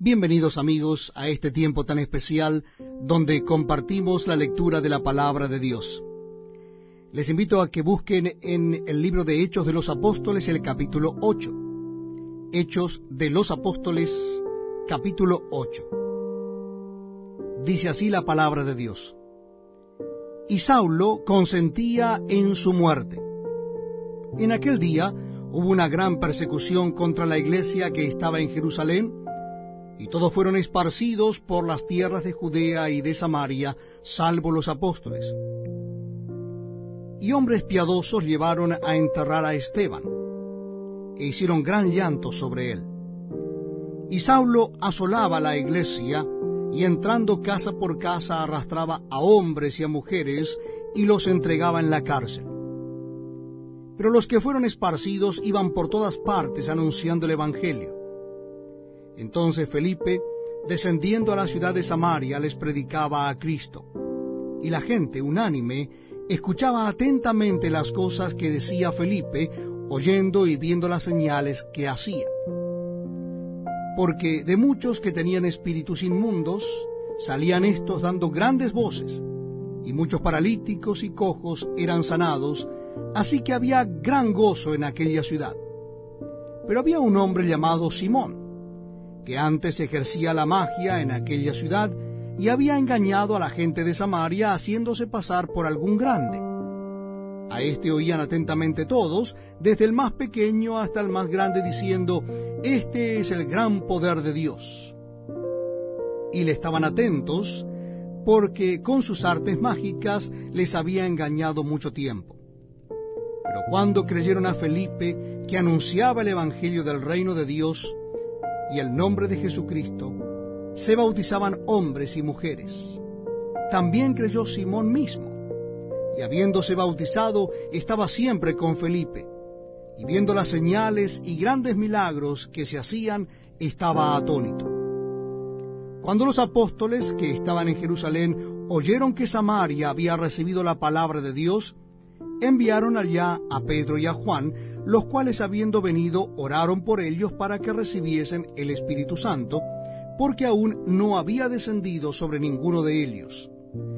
Bienvenidos amigos a este tiempo tan especial donde compartimos la lectura de la Palabra de Dios. Les invito a que busquen en el libro de Hechos de los Apóstoles el capítulo 8. Hechos de los Apóstoles, capítulo 8. Dice así la Palabra de Dios. Y Saulo consentía en su muerte. En aquel día hubo una gran persecución contra la iglesia que estaba en Jerusalén, y todos fueron esparcidos por las tierras de Judea y de Samaria, salvo los apóstoles. Y hombres piadosos llevaron a enterrar a Esteban, e hicieron gran llanto sobre él. Y Saulo asolaba la iglesia, y entrando casa por casa arrastraba a hombres y a mujeres, y los entregaba en la cárcel. Pero los que fueron esparcidos iban por todas partes anunciando el Evangelio. Entonces Felipe, descendiendo a la ciudad de Samaria, les predicaba a Cristo. Y la gente, unánime, escuchaba atentamente las cosas que decía Felipe, oyendo y viendo las señales que hacía. Porque de muchos que tenían espíritus inmundos, salían éstos dando grandes voces, y muchos paralíticos y cojos eran sanados, así que había gran gozo en aquella ciudad. Pero había un hombre llamado Simón, que antes ejercía la magia en aquella ciudad, y había engañado a la gente de Samaria, haciéndose pasar por algún grande. A éste oían atentamente todos, desde el más pequeño hasta el más grande, diciendo, «Este es el gran poder de Dios». Y le estaban atentos, porque con sus artes mágicas les había engañado mucho tiempo. Pero cuando creyeron a Felipe, que anunciaba el Evangelio del reino de Dios, y el nombre de Jesucristo, se bautizaban hombres y mujeres. También creyó Simón mismo, y habiéndose bautizado, estaba siempre con Felipe, y viendo las señales y grandes milagros que se hacían, estaba atónito. Cuando los apóstoles que estaban en Jerusalén oyeron que Samaria había recibido la palabra de Dios, enviaron allá a Pedro y a Juan, los cuales habiendo venido oraron por ellos para que recibiesen el Espíritu Santo, porque aún no había descendido sobre ninguno de ellos,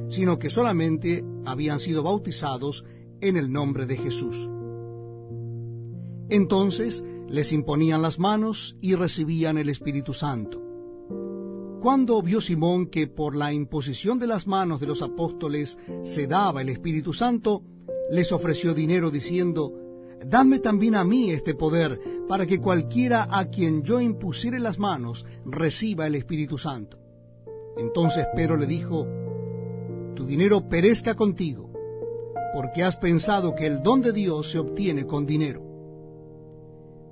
sino que solamente habían sido bautizados en el nombre de Jesús. Entonces les imponían las manos y recibían el Espíritu Santo. Cuando vio Simón que por la imposición de las manos de los apóstoles se daba el Espíritu Santo, les ofreció dinero diciendo, «Dame también a mí este poder, para que cualquiera a quien yo impusiere las manos reciba el Espíritu Santo». Entonces Pedro le dijo, «Tu dinero perezca contigo, porque has pensado que el don de Dios se obtiene con dinero.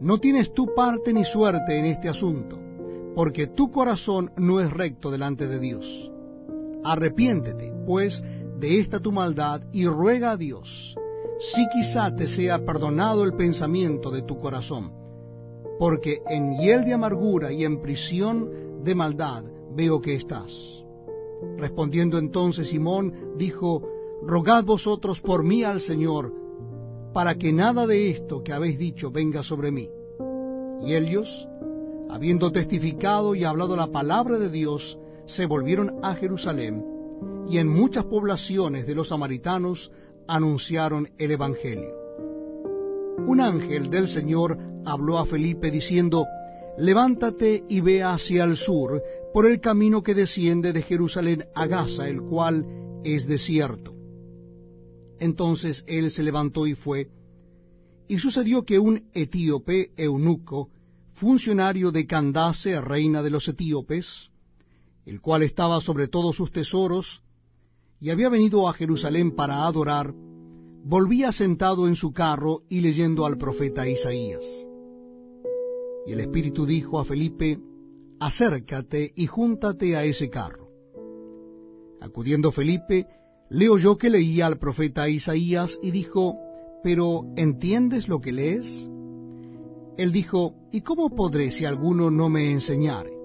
No tienes tú parte ni suerte en este asunto, porque tu corazón no es recto delante de Dios. Arrepiéntete, pues, de esta tu maldad, y ruega a Dios, si quizá te sea perdonado el pensamiento de tu corazón, porque en hiel de amargura y en prisión de maldad veo que estás». Respondiendo entonces Simón, dijo, «Rogad vosotros por mí al Señor, para que nada de esto que habéis dicho venga sobre mí». Y ellos, habiendo testificado y hablado la palabra de Dios, se volvieron a Jerusalén, y en muchas poblaciones de los samaritanos anunciaron el Evangelio. Un ángel del Señor habló a Felipe diciendo, «Levántate y ve hacia el sur, por el camino que desciende de Jerusalén a Gaza, el cual es desierto». Entonces él se levantó y fue, y sucedió que un etíope eunuco, funcionario de Candace, reina de los etíopes, el cual estaba sobre todos sus tesoros, y había venido a Jerusalén para adorar, volvía sentado en su carro y leyendo al profeta Isaías. Y el Espíritu dijo a Felipe, «Acércate y júntate a ese carro». Acudiendo Felipe, le oyó que leía al profeta Isaías y dijo, «¿Pero entiendes lo que lees?». Él dijo, «¿Y cómo podré si alguno no me enseñare?».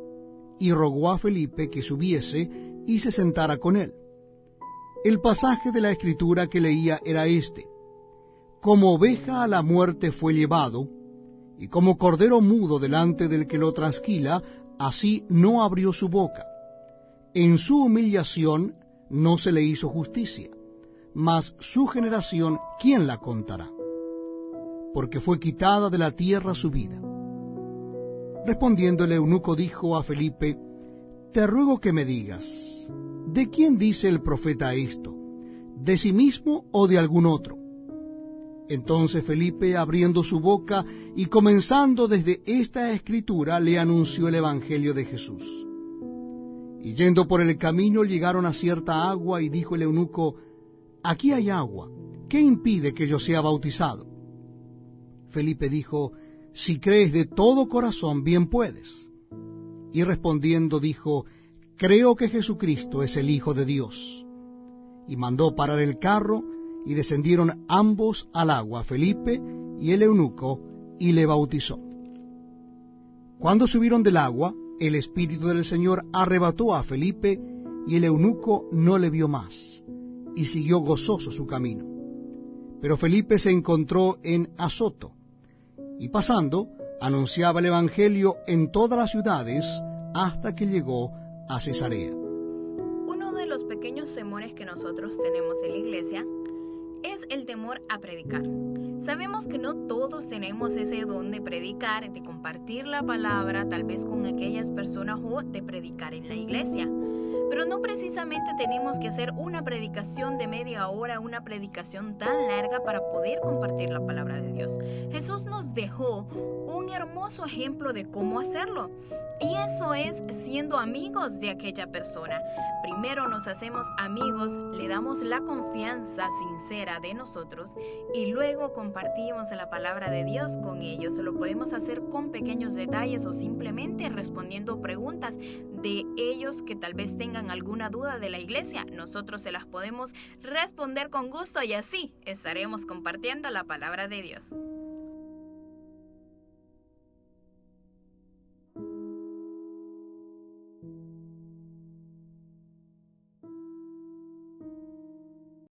Y rogó a Felipe que subiese y se sentara con él. El pasaje de la Escritura que leía era este: «Como oveja a la muerte fue llevado, y como cordero mudo delante del que lo trasquila, así no abrió su boca. En su humillación no se le hizo justicia, mas su generación, ¿quién la contará? Porque fue quitada de la tierra su vida. Respondiendo el eunuco dijo a Felipe: Te ruego que me digas, ¿de quién dice el profeta esto? ¿De sí mismo o de algún otro? Entonces Felipe, abriendo su boca y comenzando desde esta escritura, le anunció el evangelio de Jesús. Y yendo por el camino llegaron a cierta agua, y dijo el eunuco: Aquí hay agua, ¿qué impide que yo sea bautizado? Felipe dijo: Si crees de todo corazón, bien puedes. Y respondiendo dijo: Creo que Jesucristo es el Hijo de Dios. Y mandó parar el carro, y descendieron ambos al agua, Felipe y el eunuco, y le bautizó. Cuando subieron del agua, el Espíritu del Señor arrebató a Felipe, y el eunuco no le vio más, y siguió gozoso su camino. Pero Felipe se encontró en Azoto, y pasando, anunciaba el Evangelio en todas las ciudades, hasta que llegó a Cesarea. Uno de los pequeños temores que nosotros tenemos en la iglesia es el temor a predicar. Sabemos que no todos tenemos ese don de predicar, de compartir la palabra, tal vez con aquellas personas, o de predicar en la iglesia. Pero no precisamente tenemos que hacer una predicación de media hora, una predicación tan larga para poder compartir la palabra de Dios. Jesús nos dejó un hermoso ejemplo de cómo hacerlo. Y eso es siendo amigos de aquella persona. Primero nos hacemos amigos, le damos la confianza sincera de nosotros y luego compartimos la palabra de Dios con ellos. Lo podemos hacer con pequeños detalles o simplemente respondiendo preguntas de ellos que tal vez tengan alguna duda de la iglesia. Nosotros se las podemos responder con gusto y así estaremos compartiendo la palabra de Dios.